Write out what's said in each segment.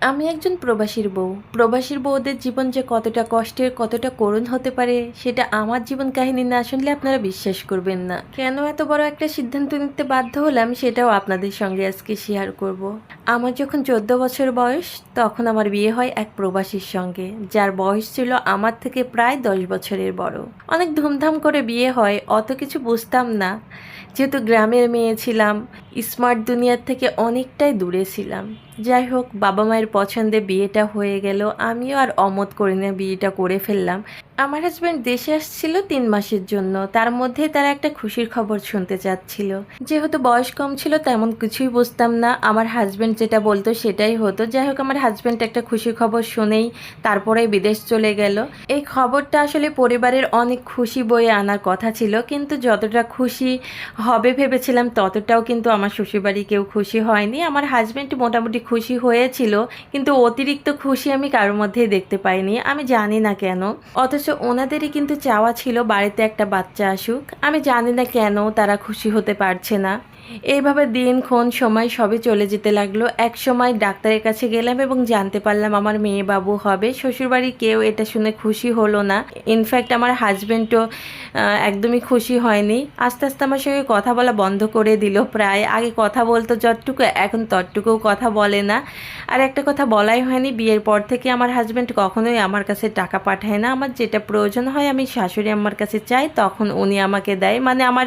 আমি একজন প্রবাসীর বউ। প্রবাসীর বউদের জীবন যে কতটা কষ্টের, কতটা করুণ হতে পারে সেটা আমার জীবন কাহিনী না শুনলে আপনারা বিশ্বাস করবেন না। কেন এত বড় একটা সিদ্ধান্ত নিতে বাধ্য হলাম সেটাও আপনাদের সঙ্গে আজকে শেয়ার করব। আমার যখন 14 বছর বয়স তখন আমার বিয়ে হয় এক প্রবাসীর সঙ্গে, যার বয়স ছিল আমার থেকে প্রায় 10 বছরের বড়। অনেক ধুমধাম করে বিয়ে হয়, অত কিছু বুঝতাম না, যেহেতু গ্রামের মেয়ে ছিলাম, স্মার্ট দুনিয়ার থেকে অনেকটাই দূরে ছিলাম। যাই হোক, বাবা মায়ের পছন্দে বিয়েটা হয়ে গেল। আমিও আর অমত করি না, বিয়েটা করে ফেললাম। আমার হাজব্যান্ড দেশে আসছিল 3 মাসের জন্য, তার মধ্যে তারা একটা খুশির খবর শুনতে চাচ্ছিল। যেহেতু বয়স কম ছিল তেমন কিছুই বুঝতাম না, আমার হাজব্যান্ড যেটা বলতো সেটাই হতো। যাই হোক, আমার হাজব্যান্ড একটা খুশির খবর শুনেই তারপরে বিদেশ চলে গেল। এই খবরটা আসলে পরিবারের অনেক খুশি বয়ে আনার কথা ছিল, কিন্তু যতটা খুশি হবে ভেবেছিলাম ততটাও কিন্তু আমার শ্বশুরবাড়ি কেউ খুশি হয়নি। আমার হাজব্যান্ড মোটামুটি খুশি হয়েছিল, কিন্তু অতিরিক্ত খুশি আমি কারোর মধ্যেই দেখতে পাইনি, আমি জানি না কেন। অথচ ওনাদেরই কিন্তু চাওয়া ছিল বাড়িতে একটা বাচ্চা আসুক। আমি জানি না কেন তারা খুশি হতে পারছে না। এইভাবে দিনক্ষণ সময় সবই চলে যেতে লাগলো। এক সময় ডাক্তারের কাছে গেলাম এবং জানতে পারলাম আমার মেয়ে বাবু হবে। শ্বশুরবাড়ি কেউ এটা শুনে খুশি হলো না। ইনফ্যাক্ট আমার হাজব্যান্ডও একদমই খুশি হয়নি। আস্তে আস্তে আমার সঙ্গে কথা বলা বন্ধ করে দিল। প্রায় আগে কথা বলতো যতটুকু, এখন ততটুকুও কথা বলে না। আর একটা কথা বলাই হয়নি, বিয়ের পর থেকে আমার হাজব্যান্ড কখনোই আমার কাছে টাকা পাঠায় না। আমার যেটা প্রয়োজন হয় আমি শাশুড়ি আম্মার কাছে চাই, তখন উনি আমাকে দেয়। মানে আমার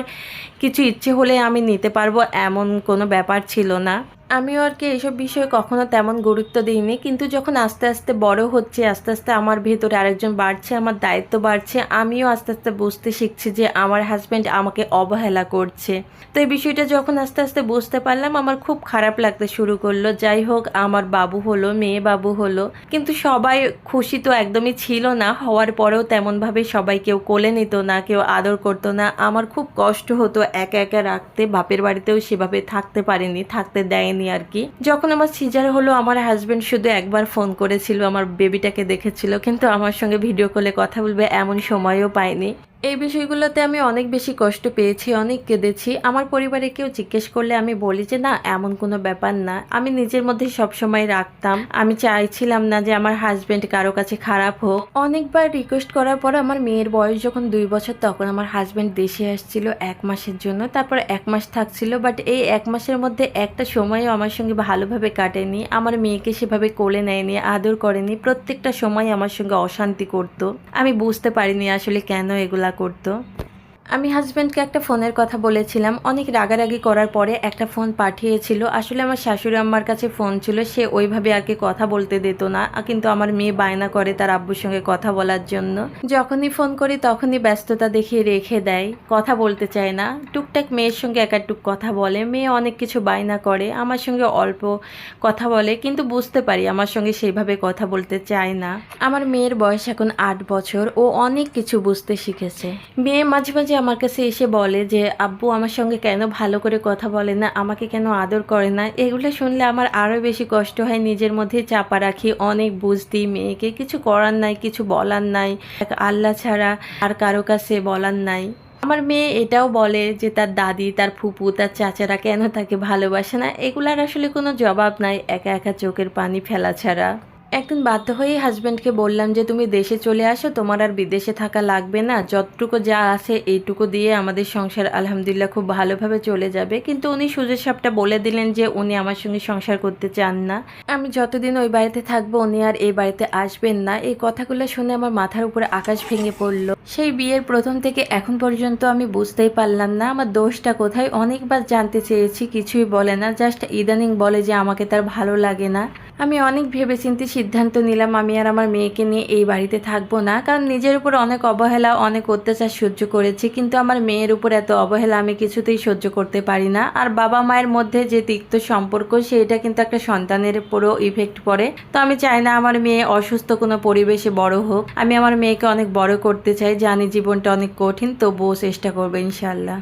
কিছু ইচ্ছে হলে আমি নিতে পারবো এমন কোনো ব্যাপার ছিল না। আমিও আর কি এইসব বিষয়ে কখনো তেমন গুরুত্ব দিইনি, কিন্তু যখন আস্তে আস্তে বড় হচ্ছে, আস্তে আস্তে আমার ভেতরে আরেকজন বাড়ছে, আমার দায়িত্ব বাড়ছে, আমিও আস্তে আস্তে বুঝতে শিখছি যে আমার হাজব্যান্ড আমাকে অবহেলা করছে। তো এই বিষয়টা যখন আস্তে আস্তে বুঝতে পারলাম আমার খুব খারাপ লাগতে শুরু করলো। যাই হোক, আমার বাবু হলো, মেয়ে বাবু হলো, কিন্তু সবাই খুশি তো একদমই ছিল না। হওয়ার পরেও তেমনভাবে সবাই কেউ কোলে নিত না, কেউ আদর করতো না। আমার খুব কষ্ট হতো একা একা রাখতে। বাপের বাড়িতেও সেভাবে থাকতে পারিনি, থাকতে দেয়নি আর কি। যখন আমার সিজার হলো আমার হাজবেন্ড শুধু একবার ফোন করেছিল, আমার বেবিটাকে দেখেছিল, কিন্তু আমার সঙ্গে ভিডিও কলে কথা বলবে এমন সময়ও পাইনি। এই বিষয়গুলোতে আমি অনেক বেশি কষ্ট পেয়েছি, অনেক কেঁদেছি। আমার পরিবারে কেউ জিজ্ঞেস করলে আমি বলি যে না, এমন কোনো ব্যাপার না। আমি নিজের মধ্যে সবসময় রাখতাম। আমি চাইছিলাম না যে আমার হাজবেন্ড কারো কাছে খারাপ হোক। অনেকবার রিকোয়েস্ট করার পর আমার মেয়ের বয়স যখন 2 বছর, তখন আমার হাজবেন্ড দেশে আসছিল 1 মাসের জন্য। তারপর 1 মাস থাকছিল, বাট এই 1 মাসের মধ্যে একটা সময়ও আমার সঙ্গে ভালোভাবে কাটেনি। আমার মেয়েকে সেভাবে কোলে নেয়নি, আদর করেনি। প্রত্যেকটা সময় আমার সঙ্গে অশান্তি করতো। আমি বুঝতে পারিনি আসলে কেন এগুলা করতো। আমি হাজব্যান্ডকে একটা ফোনের কথা বলেছিলাম, অনেক রাগারাগি করার পরে একটা ফোন পাঠিয়েছিল। আসলে আমার শাশুড়ি আম্মার কাছে ফোন ছিল, সে ওইভাবে আর কি কথা বলতে দিত না, কিন্তু আমার মেয়ে বায়না করে তার আব্বুর সঙ্গে কথা বলার জন্য। যখনই ফোন করি তখনই ব্যস্ততা দেখিয়ে রেখে দেয়, কথা বলতে চায় না। টুকটাক মেয়ের সঙ্গে একাটুক কথা বলে, মেয়ে অনেক কিছু বায়না করে, আমার সঙ্গে অল্প কথা বলে, কিন্তু বুঝতে পারি আমার সঙ্গে সেইভাবে কথা বলতে চায় না। আমার মেয়ের বয়স এখন 8 বছর, ও অনেক কিছু বুঝতে শিখেছে। মেয়ে মাঝে মাঝে আমার কাছে এসে বলে যে আব্বু আমার সঙ্গে কেন ভালো করে কথা বলে না, আমাকে কেন আদর করে না। এগুলো শুনলে আমার আরও বেশি কষ্ট হয়, নিজের মধ্যে চাপা রাখি। অনেক বুঝতি মেয়েকে, কিছু করার নাই, কিছু বলার নাই, আল্লাহ ছাড়া আর কারো কাছে বলার নাই। আমার মেয়ে এটাও বলে যে তার দাদি, তার ফুপু, তার চাচারা কেন তাকে ভালোবাসে না। এগুলার আসলে কোনো জবাব নাই, একা একা চোখের পানি ফেলা ছাড়া। একদিন বাধ্য হয়েই হাজব্যান্ডকে বললাম যে তুমি দেশে চলে আসো, তোমার আর বিদেশে থাকা লাগবে না, যতটুকু যা আছে এইটুকু দিয়ে আমাদের সংসার আলহামদুলিল্লাহ খুব ভালোভাবে চলে যাবে। কিন্তু উনি সুজের সাপটা বলে দিলেন যে উনি আমার সঙ্গে সংসার করতে চান না। আমি যতদিন ওই বাড়িতে থাকবো উনি আর এই বাড়িতে আসবেন না। এই কথাগুলো শুনে আমার মাথার উপরে আকাশ ভেঙে পড়লো। সেই বিয়ের প্রথম থেকে এখন পর্যন্ত আমি বুঝতেই পারলাম না আমার দোষটা কোথায়। অনেকবার জানতে চেয়েছি, কিছুই বলে না, জাস্ট ইদানিং বলে যে আমাকে তার ভালো লাগে না। আমি অনেক ভেবেচিন্তে সিদ্ধান্ত নিলাম আমি আর আমার মেয়েকে নিয়ে এই বাড়িতে থাকবো না, কারণ নিজের উপর অনেক অবহেলা, অনেক অত্যাচার সহ্য করেছি, কিন্তু আমার মেয়ের উপর এত অবহেলা আমি কিছুতেই সহ্য করতে পারি না। আর বাবা মায়ের মধ্যে যে তিক্ত সম্পর্ক, সেটা কিন্তু একটা সন্তানের উপরও ইফেক্ট পড়ে। তো আমি চাই না আমার মেয়ে অসুস্থ কোনো পরিবেশে বড় হোক। আমি আমার মেয়েকে অনেক বড় করতে চাই, জানি জীবনটা অনেক কঠিন, তবুও চেষ্টা করবো ইনশাল্লাহ।